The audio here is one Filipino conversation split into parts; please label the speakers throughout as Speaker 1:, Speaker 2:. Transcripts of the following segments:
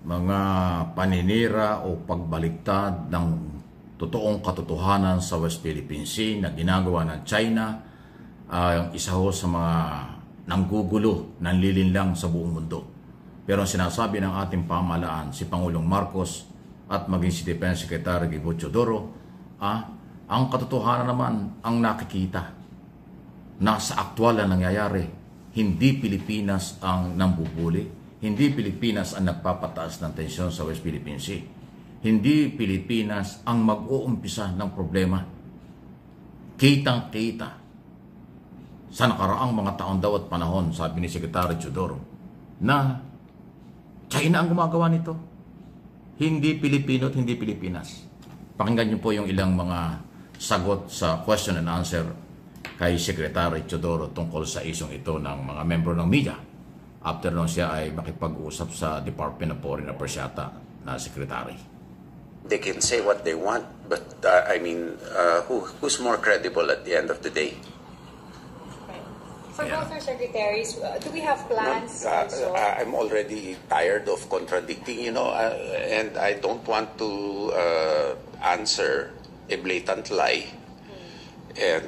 Speaker 1: mga paninira o pagbaliktad ng totoong katotohanan sa West Philippine Sea na ginagawa ng China ang isa ho sa mga nanggugulo, nanlilinlang sa buong mundo. Pero ang sinasabi ng ating pamahalaan, si Pangulong Marcos at maging si Defense Secretary Gibo Teodoro, ang katotohanan naman ang nakikita na sa aktwal na nangyayari. Hindi Pilipinas ang nambubuli, hindi Pilipinas ang nagpapataas ng tensyon sa West Philippine Sea. Hindi Pilipinas ang mag-uumpisa ng problema. Kitang-kita sa nakaraang mga taon daw at panahon, sabi ni Secretary Teodoro, na China ang gumagawa nito. Hindi Pilipino at hindi Pilipinas. Pakinggan niyo po yung ilang mga sagot sa question and answer kay Secretary Teodoro tungkol sa isyong ito ng mga membro ng media after nung siya ay makipag-usap sa Department of Foreign Affairs yata na Secretary.
Speaker 2: They can say what they want, but who's more credible at the end of the day?
Speaker 3: For both our secretaries, do we have plans also?
Speaker 2: I'm already tired of contradicting, and I don't want to answer a blatant lie and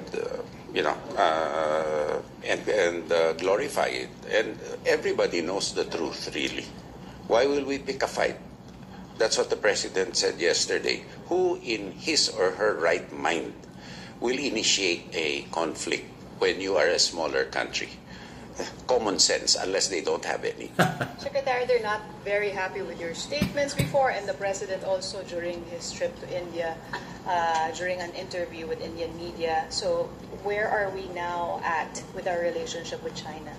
Speaker 2: glorify it. And everybody knows the truth, really. Why will we pick a fight? That's what the President said yesterday. Who in his or her right mind will initiate a conflict when you are a smaller country? Common sense, unless they don't have any.
Speaker 3: Secretary, they're not very happy with your statements before, and the President also during his trip to India, during an interview with Indian media. So where are we now at with our relationship with China?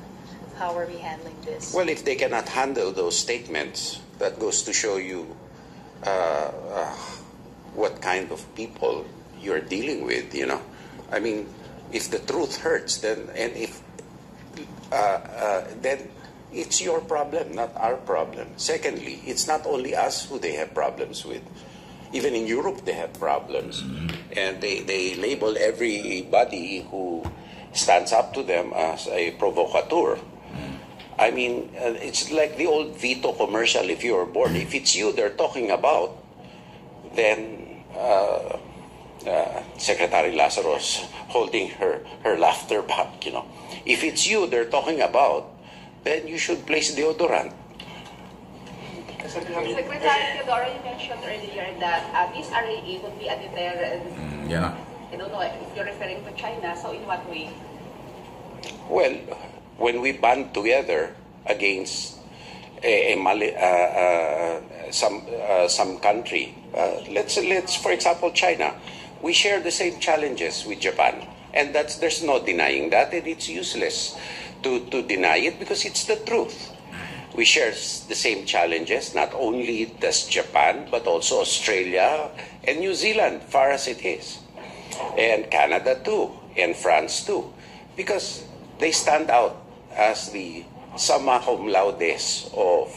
Speaker 3: How are we handling this?
Speaker 2: Well, if they cannot handle those statements, that goes to show you what kind of people you're dealing with, I mean, if the truth hurts, then it's your problem, not our problem. Secondly, it's not only us who they have problems with. Even in Europe, they have problems. And they label everybody who stands up to them as a provocateur. I mean, it's like the old Vito commercial, if you were bored. If it's you they're talking about, then Secretary Lazarus holding her laughter back, If it's you they're talking about, then you should place deodorant.
Speaker 4: Secretary Teodoro, you mentioned earlier that this RAA would be a deterrent. I don't know if you're referring to China, so in what way?
Speaker 2: Well, when we band together against some country, let's for example China, we share the same challenges with Japan, and there's no denying that, and it's useless to deny it because it's the truth. We share the same challenges. Not only does Japan, but also Australia and New Zealand, far as it is, and Canada too, and France too, because they stand out as the summa cum laudes of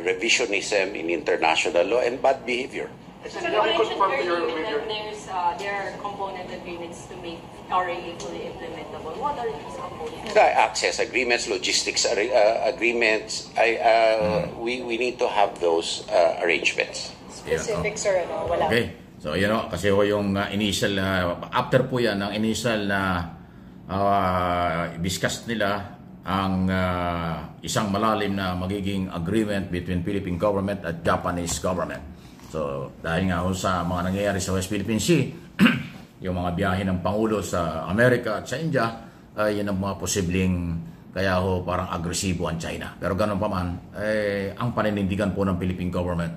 Speaker 2: revisionism in international law and bad behavior.
Speaker 4: So you mentioned earlier that there are component agreements to make RAA fully implementable. What are these components?
Speaker 2: Access agreements, logistics agreements. We need to have those arrangements.
Speaker 3: Specifics or wala.
Speaker 1: Okay. So, kasi yung initial, after po yan, ang initial na discuss nila ang isang malalim na magiging agreement between Philippine government at Japanese government. So, dahil nga sa mga nangyayari sa West Philippine Sea, yung mga biyahe ng Pangulo sa Amerika at sa India, yan ang mga posibleng kaya parang agresibo ang China. Pero ganun pa man, ang paninindigan po ng Philippine government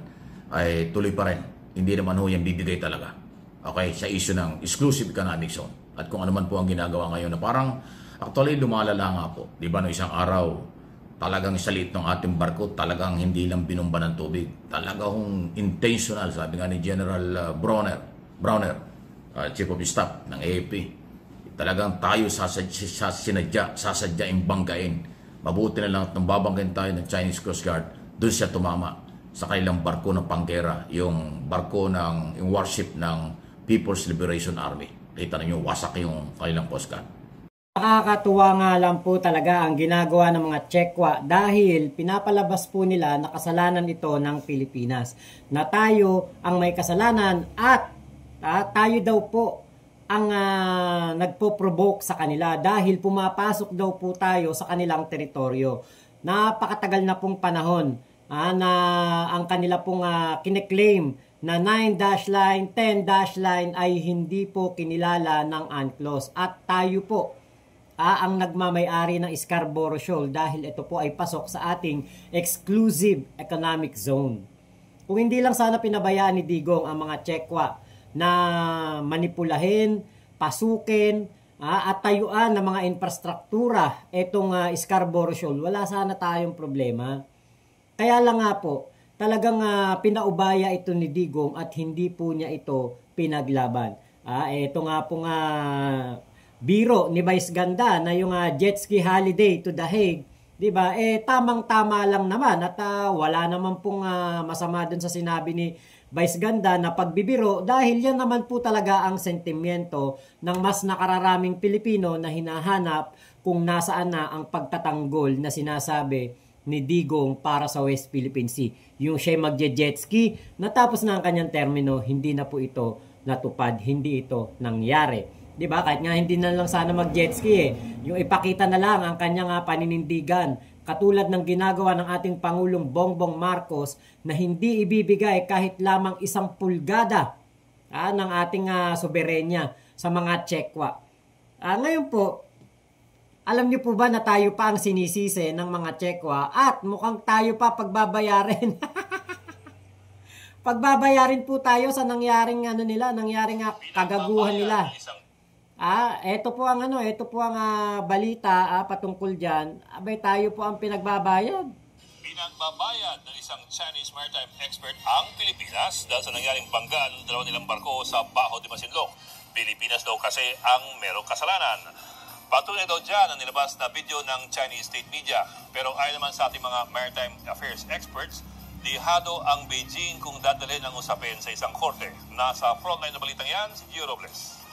Speaker 1: ay tuloy pa rin. Hindi naman yan bibigay talaga. Okay, sa issue ng exclusive economic zone. At kung ano man po ang ginagawa ngayon na parang actually lumalala nga po. Di ba no, isang araw, talagang sa liit ng ating barko, talagang hindi lang binumba ng tubig. Talagang intentional, sabi nga ni General Browner, Chief of Staff ng AFP. Talagang tayo sasadyaing banggain. Mabuti na lang at nang babanggain tayo ng Chinese Coast Guard, doon siya tumama sa kanilang barko ng panggera, yung barko yung warship ng People's Liberation Army. Kita ninyo, wasak yung kanilang Coast Guard.
Speaker 5: Nakakatuwa nga lang po talaga ang ginagawa ng mga Chekwa dahil pinapalabas po nila na kasalanan ito ng Pilipinas. Na tayo ang may kasalanan at tayo daw po ang nagpo-provoke sa kanila dahil pumapasok daw po tayo sa kanilang teritoryo. Napakatagal na pong panahon na ang kanila pong kiniklaim na 9-dash line, 10-dash line ay hindi po kinilala ng UNCLOS at tayo po ang nagmamay-ari ng Scarborough Shoal dahil ito po ay pasok sa ating exclusive economic zone. Kung hindi lang sana pinabayaan ni Digong ang mga Chekwa na manipulahin, pasukin, at tayuan ng mga infrastruktura itong Scarborough Shoal, wala sana tayong problema. Kaya lang nga po, talagang pinaubaya ito ni Digong at hindi po niya ito pinaglaban. Ito nga po biro ni Vice Ganda na yung jet ski holiday to The Hague, 'di ba? Tamang-tama lang naman at wala naman pong masama dun sa sinabi ni Vice Ganda na pagbibiro dahil yan naman po talaga ang sentimiento ng mas nakararaming Pilipino na hinahanap kung nasaan na ang pagtatanggol na sinasabi ni Digong para sa West Philippine Sea. Yung siya magje-jet ski, natapos na ang kanyang termino, hindi na po ito natupad, hindi ito nangyari. 'Di ba? Kahit nga hindi na lang sana mag-jet ski yung ipakita na lang ang kanyang paninindigan, katulad ng ginagawa ng ating Pangulong Bongbong Marcos na hindi ibibigay kahit lamang 1 pulgada ng ating soberenya sa mga Chekwa. Ngayon po, alam niyo po ba na tayo pa ang sinisisi ng mga Chekwa at mukhang tayo pa pagbabayarin. Pagbabayarin po tayo sa nangyaring nangyaring kagaguhan nila. Ito po ang balita patungkol diyan. Abay tayo po ang pinagbabayad.
Speaker 6: Pinagbabayad ng isang Chinese maritime expert ang Pilipinas dahil sa nangyaring bangga ng 2 nilang barko sa Baho de Masinloc. Pilipinas daw kasi ang merong kasalanan. Patunay daw dyan ang nilabas na video ng Chinese state media. Pero ayon naman sa ating mga maritime affairs experts, lihado ang Beijing kung dadalhin ang usapin sa isang korte. Nasa frontline na balitang yan, si Gio Robles.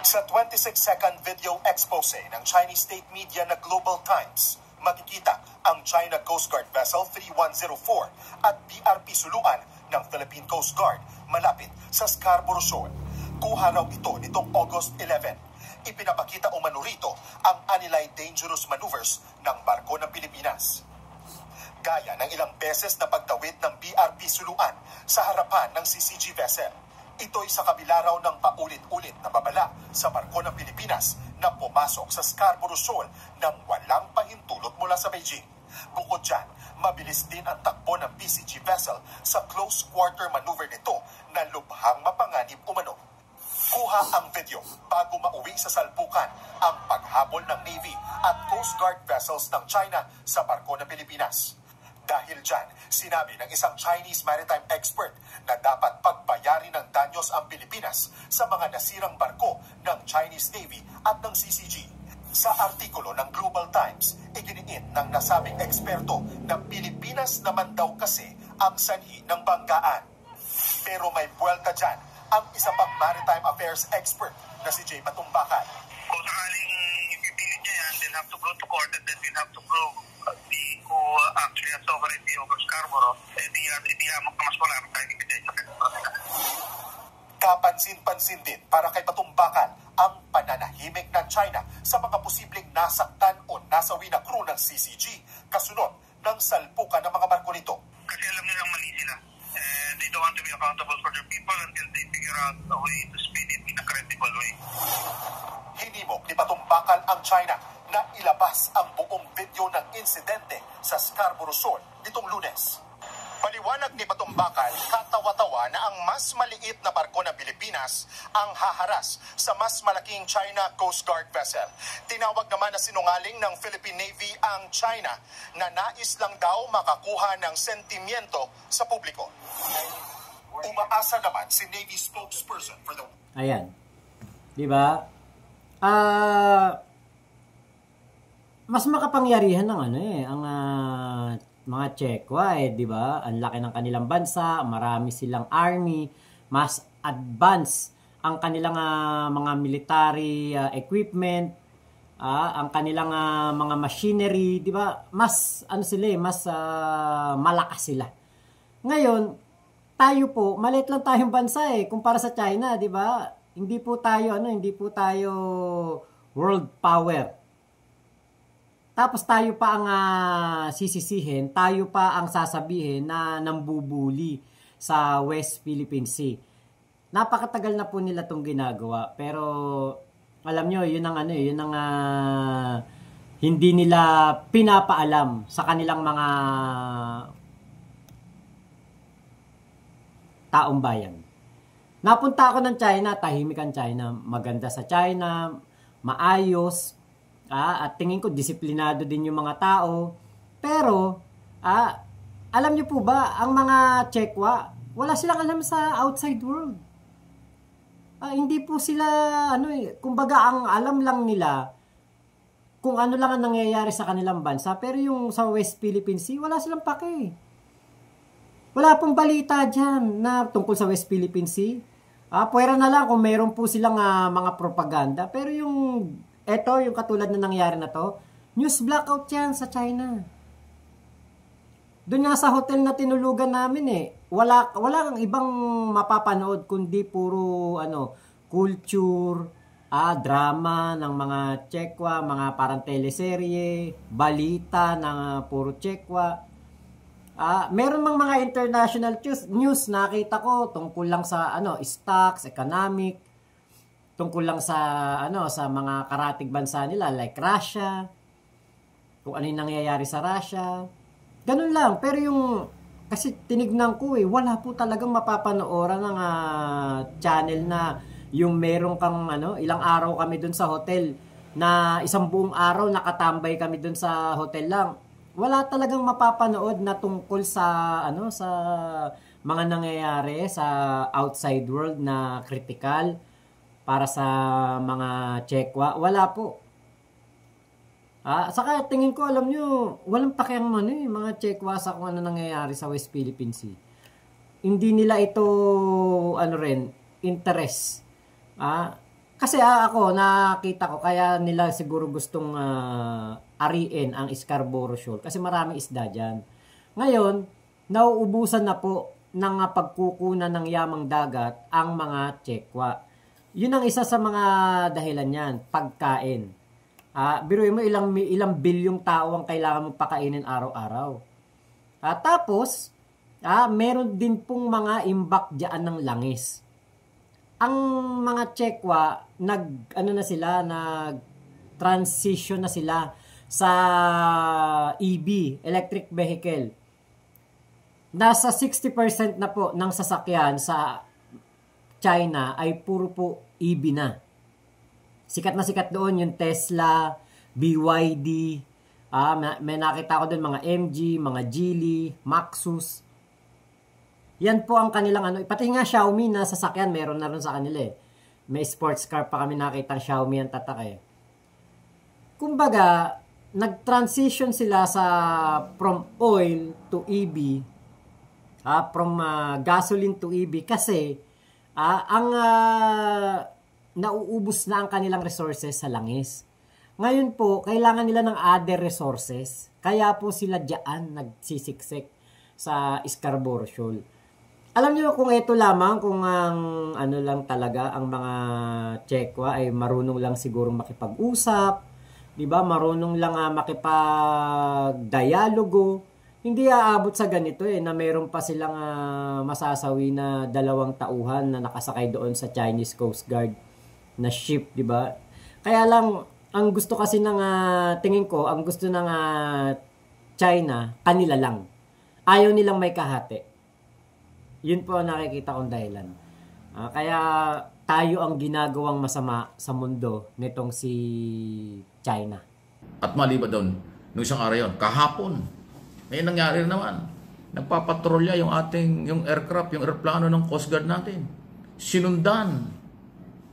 Speaker 7: Sa 26-second video expose ng Chinese state media na Global Times, makikita ang China Coast Guard Vessel 3104 at BRP Suluan ng Philippine Coast Guard malapit sa Scarborough Shoal. Kuha raw ito nitong August 11. Ipinapakita umano rito ang anilay dangerous maneuvers ng barko ng Pilipinas. Gaya ng ilang beses na pagtawid ng BRP Suluan sa harapan ng CCG vessel. Ito'y sa kabila raw ng paulit-ulit na babala sa barko ng Pilipinas na pumasok sa Scarborough Shoal nang walang pahintulot mula sa Beijing. Bukod dyan, mabilis din ang takbo ng PCG vessel sa close quarter maneuver nito na lubhang mapanganib umano. Kuha ang video bago mauwi sa salpukan ang paghabol ng Navy at Coast Guard vessels ng China sa barko ng Pilipinas. Dahil dyan, sinabi ng isang Chinese maritime expert na dapat pagbayarin ng danyos ang Pilipinas sa mga nasirang barko ng Chinese Navy at ng CCG. Sa artikulo ng Global Times, iginiit ng nasabing eksperto na Pilipinas naman daw kasi ang sanhi ng banggaan. Pero may buwelta dyan ang isa pang maritime affairs expert na si Jay Matumbakan.
Speaker 8: Kung sakaling ipipilit niya yan, they'll have to go to court and then they'll have to prove who actually has sovereignty over Scarborough. Hindi mas wala ang tayong ebidensya.
Speaker 7: Kapansin-pansin din para kay Matumbakan ang pananahimik ng China sa mga posibleng nasaktan o nasawi na crew ng CCG kasunod ng salpukan ng mga barko nito.
Speaker 8: Kasi alam nilang mali sila. And they don't want to be accountable for their people until they figure out a way to spin it in a credible way.
Speaker 7: Hinimok ni Matumbakan ang China na ilabas ang buong video ng insidente sa Scarborough Shoal nitong Lunes. Paliwanag ni Matumbakan, katawa-tawa na ang mas maliit na barko ng Pilipinas ang haharas sa mas malaking China Coast Guard vessel. Tinawag naman na sinungaling ng Philippine Navy ang China na nais lang daw makakuha ng sentimiento sa publiko. Umaasa naman si Navy spokesperson for the...
Speaker 5: Ayan. Diba? Mas makapangyarihan ng ang mga Chekwa di ba? Ang laki ng kanilang bansa, marami silang army, mas advanced ang kanilang mga military equipment, ang kanilang mga machinery, di ba? Mas mas malakas sila. Ngayon, tayo po, maliit lang tayong bansa kumpara sa China, di ba? Hindi po tayo world power. Tapos tayo pa ang sisisihin, tayo pa ang sasabihin na nambubuli sa West Philippine Sea. Napakatagal na po nila itong ginagawa, pero alam nyo, yun ang hindi nila pinapaalam sa kanilang mga taong bayan. Napunta ako ng China, tahimik ang China, maganda sa China, maayos, at tingin ko disiplinado din yung mga tao. Pero alam niyo po ba, ang mga Chekwa, wala silang alam sa outside world. Hindi po sila kumbaga ang alam lang nila kung ano lang ang nangyayari sa kanilang bansa, pero yung sa West Philippine Sea, wala silang pake. Wala pong balita dyan na tungkol sa West Philippine Sea. Pwera na lang kung mayroon po silang mga propaganda, pero yung katulad na nangyari na to, news blackout yan sa China. Doon nga sa hotel na tinulugan namin wala kang ibang mapapanood kundi puro culture, drama ng mga Chekwa, mga parang teleserye, balita ng puro Chekwa. Meron mang mga international news nakita ko tungkol lang sa stocks, economic, tungkol lang sa mga karatig bansa nila like Russia, kung ano yung nangyayari sa Russia. Ganun lang, pero kasi tinignan ko wala po talagang mapapanooran ng channel na yung meron kang ilang araw kami dun sa hotel na isang buong araw nakatambay kami dun sa hotel lang. Wala talagang mapapanood na tungkol sa sa mga nangyayari sa outside world na critical para sa mga Chekwa. Wala po. Saka tingin ko, alam nyo, walang pakiang mga Chekwa sa kung ano nangyayari sa West Philippine Sea. Hindi nila ito, interest. Kasi ako, nakita ko, kaya nila siguro gustong ariin ang Scarborough Shoal. Kasi maraming isda dyan. Ngayon, nauubusan na po ng pagkukunan ng yamang dagat ang mga Chekwa. Yun ang isa sa mga dahilan yan, pagkain. Biruin mo ilang bilyong tao ang kailangan mong pakainin araw-araw. Tapos, meron din pong mga imbak diyan ng langis. Ang mga Chekwa, nag-transition na sila sa EV, electric vehicle. Nasa 60% na po ng sasakyan sa China ay puro po EV na. Sikat na sikat doon yung Tesla, BYD, may nakita ko doon mga MG, mga Geely, Maxus. Yan po ang kanilang pati nga Xiaomi na sasakyan, meron na rin sa kanila May sports car pa kami nakita Xiaomi ang tatak Kumbaga, nag-transition sila from oil to EV, from gasoline to EV kasi ang nauubos na ang kanilang resources sa langis. Ngayon po, kailangan nila ng other resources. Kaya po sila diyan nagsisiksik sa Scarborough Shoal. Alam niyo kung ito lamang, kung ang lang talaga, ang mga Chekwa ay marunong lang siguro makipag-usap, di ba? Marunong lang makipag-dialogo. Hindi aabot sa ganito na mayroon pa silang masasawi na 2 tauhan na nakasakay doon sa Chinese Coast Guard na ship, di ba? Kaya lang, ang gusto kasi ng tingin ko, ang gusto ng China, kanila lang. Ayaw nilang may kahati. Yun po ang nakikita kong dahilan. Kaya tayo ang ginagawang masama sa mundo nitong si China.
Speaker 1: At maliban doon, nung isang araw yun, kahapon, may nangyari naman. Nagpapatrolya yung aircraft, yung aeroplano ng Coast Guard natin. Sinundan.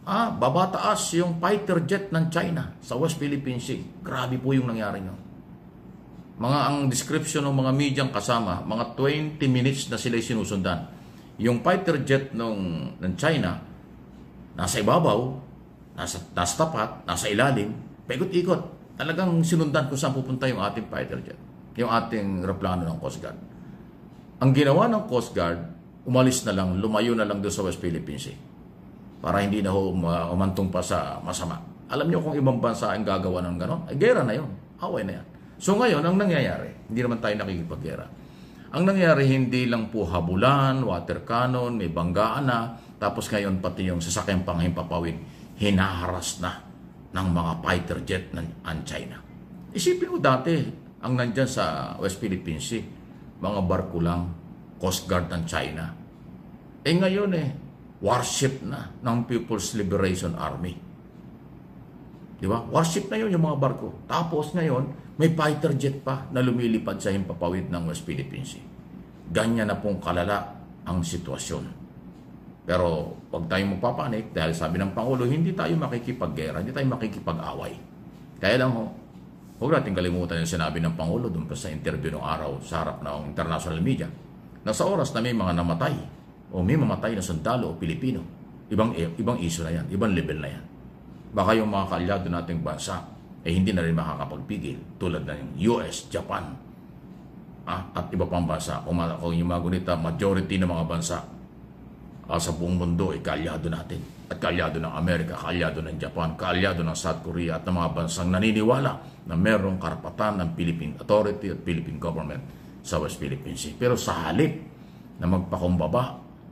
Speaker 1: Babataas yung fighter jet ng China sa West Philippine Sea. Grabe po yung nangyari nyo. Ang description ng mga medyang kasama, mga 20 minutes na sila sinusundan. Yung fighter jet ng China, nasa ibabaw, nasa tapat, nasa ilalim, paikot-ikot. Talagang sinundan kung saan pupunta yung ating fighter jet, yung ating aeroplano ng Coast Guard. Ang ginawa ng Coast Guard, umalis na lang, lumayo na lang doon sa West Philippine Sea para hindi na umantong pa sa masama. Alam nyo kung ibang bansa ang gagawa ng gano'n? Ay, gera na yun. Away na yan. So ngayon, ang nangyayari, hindi naman tayo nakikipaggera. Ang nangyayari, hindi lang po habulan, water cannon, may banggaan na, tapos ngayon pati yung sasakyang panghimpapawid, hinaharas na ng mga fighter jet ng China. Isipin mo dati, ang nandyan sa West Philippine Sea, mga barko lang, Coast Guard ng China. Ngayon warship na ng People's Liberation Army. Di ba? Warship na yun yung mga barko. Tapos ngayon, may fighter jet pa na lumilipad sa himpapawid ng West Philippine Sea. Ganyan na pong kalala ang sitwasyon. Pero pag tayo magpapanik, dahil sabi ng Pangulo, hindi tayo makikipaggera, hindi tayo makikipag-away. Kaya lang huwag natin kalimutan yung sinabi ng Pangulo doon pa sa interview ng araw sa harap ng international media, na sa oras na may mga namatay o may mamatay na sundalo o Pilipino, ibang issue na yan, ibang level na yan. Baka yung mga kaalyado nating bansa hindi na rin makakapagpigil tulad ng US, Japan, at iba pang bansa. Kung yung mga gunita, majority ng mga bansa sa buong mundo kaalyado natin. At kaalyado ng Amerika, kaalyado ng Japan, kaalyado ng South Korea at ng mga bansang naniniwala na merong karapatan ng Philippine Authority at Philippine Government sa West Philippine Sea. Pero sa halip na magpakumbaba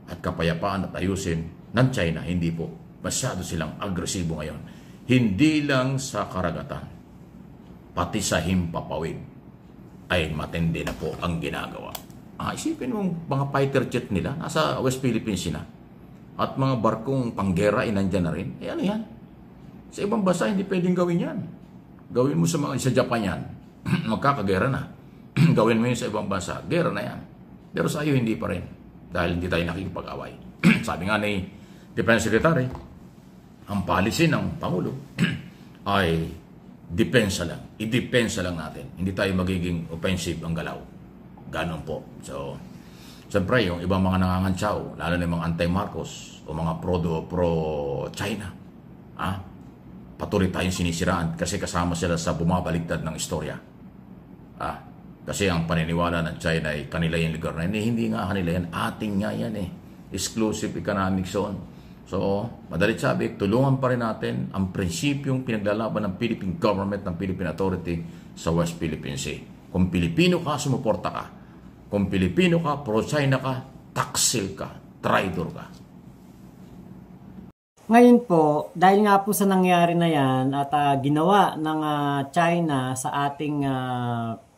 Speaker 1: at kapayapaan at ayusin ng China, hindi po. Masyado silang agresibo ngayon. Hindi lang sa karagatan, pati sa himpapawid ay matindi na po ang ginagawa. Isipin mo mga fighter jet nila, nasa West Philippine Sea na. At mga barkong panggera nandyan na rin. Ano yan? Sa ibang bansa, hindi pwedeng gawin yan. Gawin mo sa Japan yan, magkakagera na. Gawin mo yun sa ibang bansa, gera na yan. Pero sa iyo, hindi pa rin. Dahil hindi tayo nakikipag-away. Sabi nga ni Defense Secretary, ang policy ng Pangulo ay depensa lang. I-depensa lang natin. Hindi tayo magiging offensive ang galaw. Ganon po. So, siyempre, yung ibang mga nangangantsaw, lalo na yung mga anti-Marcos o mga pro-China, patuloy tayong sinisiraan kasi kasama sila sa bumabaliktad ng istorya. Kasi ang paniniwala ng China ay kanila yung lugar na yun. Hindi nga kanila yan. Ating nga yan Exclusive economic zone. So, madalit sabi, tulungan pa rin natin ang prinsipyong pinaglalaban ng Philippine Government, ng Philippine Authority sa West Philippine Sea. Kung Pilipino ka, sumuporta ka. Kung Pilipino ka, pro-China ka, taksil ka, traitor ka.
Speaker 5: Ngayon po, dahil nga po sa nangyari na yan at ginawa ng China sa ating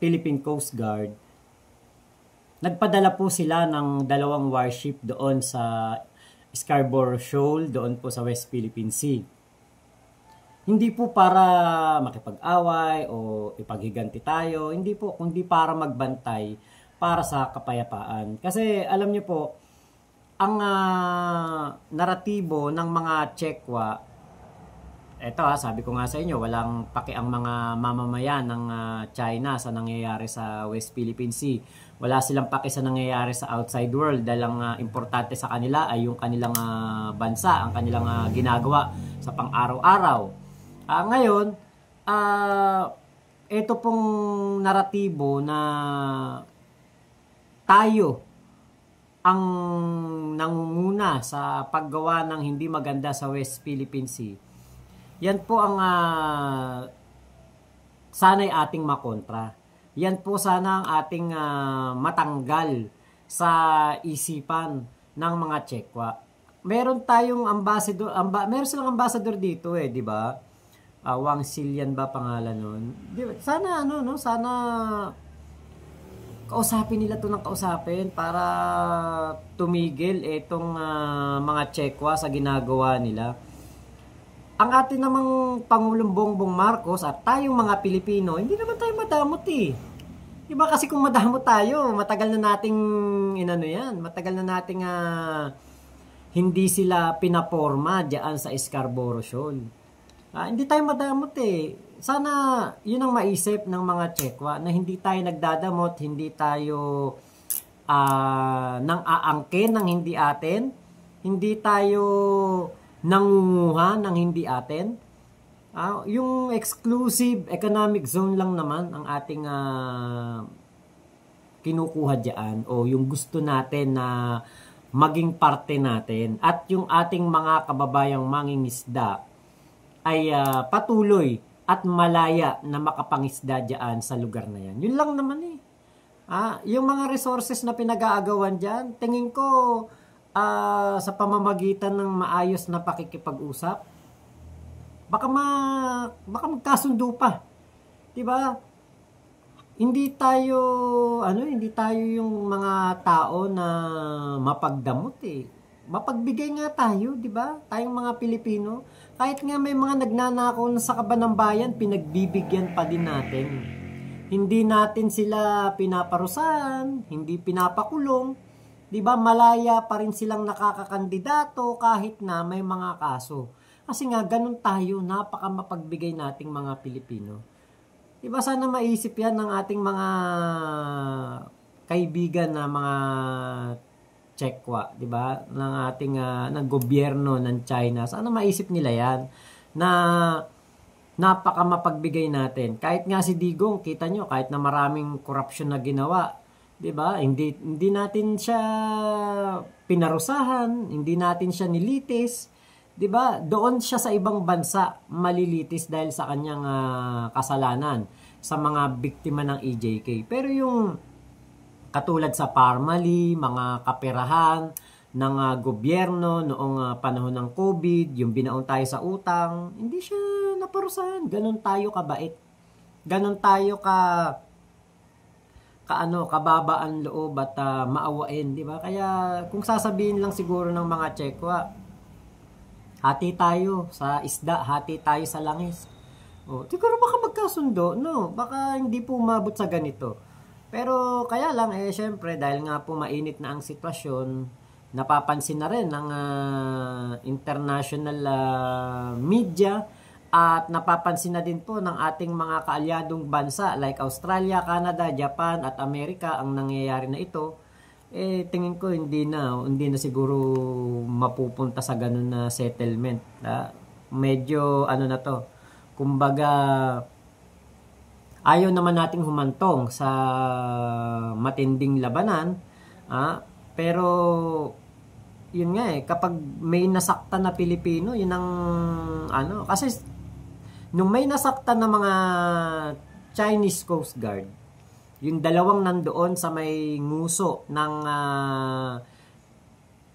Speaker 5: Philippine Coast Guard, nagpadala po sila ng 2 warship doon sa Scarborough Shoal, doon po sa West Philippine Sea. Hindi po para makipag-away o ipaghiganti tayo, hindi po, kundi para magbantay para sa kapayapaan. Kasi alam niyo po, ang naratibo ng mga Chekwa, eto sabi ko nga sa inyo, walang paki ang mga mamamayan ng China sa nangyayari sa West Philippine Sea. Wala silang paki sa nangyayari sa outside world dahil ang importante sa kanila ay yung kanilang bansa, ang kanilang ginagawa sa pang-araw-araw. Ngayon, ito pong naratibo na tayo ang nangunguna sa paggawa ng hindi maganda sa West Philippine Sea. Yan po ang sana'y ating makontra. Yan po sana ang ating matanggal sa isipan ng mga Chekwa. Meron tayong ambassador, meron silang ambassador dito di ba? Wang Silian ba pangalan nun? Sana sana kausapin nila to ng kausapin para tumigil itong mga Chekwa sa ginagawa nila. Ang atin namang Pangulong Bongbong Marcos at tayong mga Pilipino, hindi naman tayo madamot Diba kasi kung madamot tayo, matagal na nating matagal na nating hindi sila pinaporma diyan sa Scarborough Shoal. Hindi tayo madamot Sana yun ang maisip ng mga Chekwa na hindi tayo nagdadamot, hindi tayo nang aangkin ng hindi atin, hindi tayo nangunguha ng hindi atin. Yung exclusive economic zone lang naman ang ating kinukuha dyan, o yung gusto natin na maging parte natin, at yung ating mga kababayang mangingisda ay patuloy at malaya na makapangisda dyan sa lugar na yan. Yun lang naman eh. Yung mga resources na pinag-aagawan dyan, tingin ko sa pamamagitan ng maayos na pakikipag-usap, baka magkasundo pa. 'Di ba? Hindi tayo yung mga tao na mapagdamot eh. Mapagbigay nga tayo, 'di ba? Tayong mga Pilipino, kahit nga may mga nagnanakaw na sa kaban ng bayan, pinagbibigyan pa din natin. Hindi natin sila pinaparusahan, hindi pinapakulong. 'Di ba? Malaya pa rin silang nakakakandidato kahit na may mga kaso. Kasi nga, ganun tayo, napaka mapagbigay nating mga Pilipino. Diba, sana maisip yan ng ating mga kaibigan na mga Chekwa, diba? Ng ating ng gobyerno ng China. Sana maisip nila yan na napaka mapagbigay natin. Kahit nga si Digong, kita nyo, kahit na maraming korupsyon na ginawa, diba? Hindi natin siya pinarusahan, hindi natin siya nilitis. 'Di ba? Doon siya sa ibang bansa malilitis dahil sa kanyang kasalanan sa mga biktima ng EJK. Pero yung katulad sa Parmali, mga kaperahan ng gobyerno noong panahon ng COVID, yung binaon tayo sa utang, hindi siya naparusahan. Ganon tayo kabait. Ganon tayo kababaan loob at maawain, 'di ba? Kaya kung sasabihin lang siguro ng mga Chekwa, hati tayo sa isda, hati tayo sa langis. Siguro baka magkasundo, no? Baka hindi po umabot sa ganito. Pero kaya lang, syempre, dahil nga po mainit na ang sitwasyon, napapansin na rin ng international media, at napapansin na din po ng ating mga kaalyadong bansa like Australia, Canada, Japan at Amerika ang nangyayari na ito. Tingin ko hindi na siguro mapupunta sa ganun na settlement. Medyo na to. Kumbaga, ayaw naman nating humantong sa matinding labanan. Pero yun nga kapag may nasaktan na Pilipino, yun ang kasi nung may nasaktan na mga Chinese Coast Guard, yung dalawang nandoon sa may nguso ng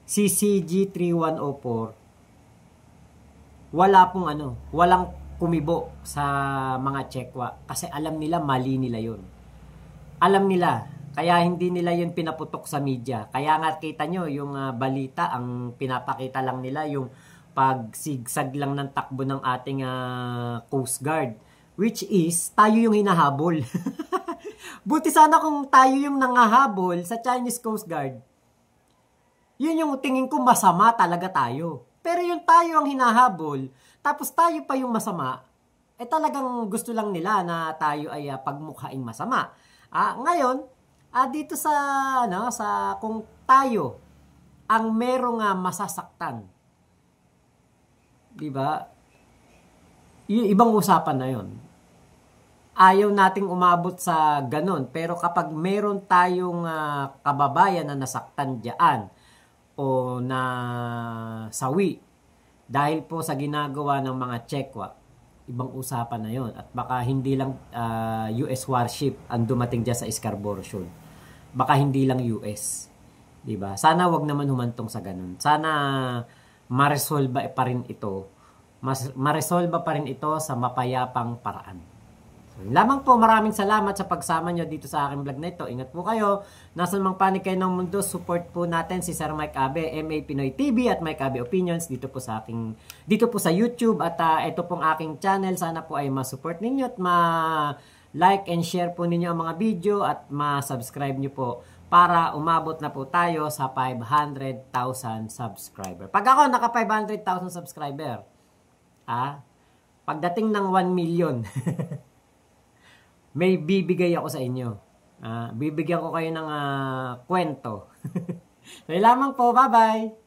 Speaker 5: CCG 3104, walang kumibo sa mga Chekwa kasi alam nila mali nila yun. Alam nila, kaya hindi nila yun pinaputok sa media. Kaya nga kita nyo yung balita, ang pinapakita lang nila yung pagsigsag lang ng takbo ng ating Coast Guard, which is tayo yung hinahabol. Buti sana kung tayo yung nangahabol sa Chinese Coast Guard. Yun yung tingin ko masama talaga tayo. Pero yung tayo ang hinahabol, tapos tayo pa yung masama, talagang gusto lang nila na tayo ay pagmukhaing masama. Ngayon, dito sa kung tayo ang merong masasaktan, 'di ba? Ibang usapan na 'yon. Ayaw nating umabot sa ganon, pero kapag meron tayong kababayan na nasaktan diyan o na sawi dahil po sa ginagawa ng mga Chekwa, ibang usapan na 'yon. At baka hindi lang US warship ang dumating diyan sa Scarborough Shoal. Baka hindi lang US. 'Di ba? Sana wag naman humantong sa ganun. Sana maresolba pa rin ito. Maresolba pa rin ito sa mapayapang paraan. Lamang po, maraming salamat sa pagsama nyo dito sa aking vlog na ito. Ingat po kayo. Nasaan mang panig kayo ng mundo, support po natin si Sir Mike Abe, MA Pinoy TV at Mike Abe Opinions dito po sa YouTube at ito pong aking channel. Sana po ay ma-support ninyo at ma-like and share po ninyo ang mga video at ma-subscribe nyo po para umabot na po tayo sa 500,000 subscriber. Pag ako naka 500,000 subscriber, pagdating ng 1 million, may bibigay ako sa inyo. Bibigyan ko kayo ng kwento. So, lamang po. Bye-bye!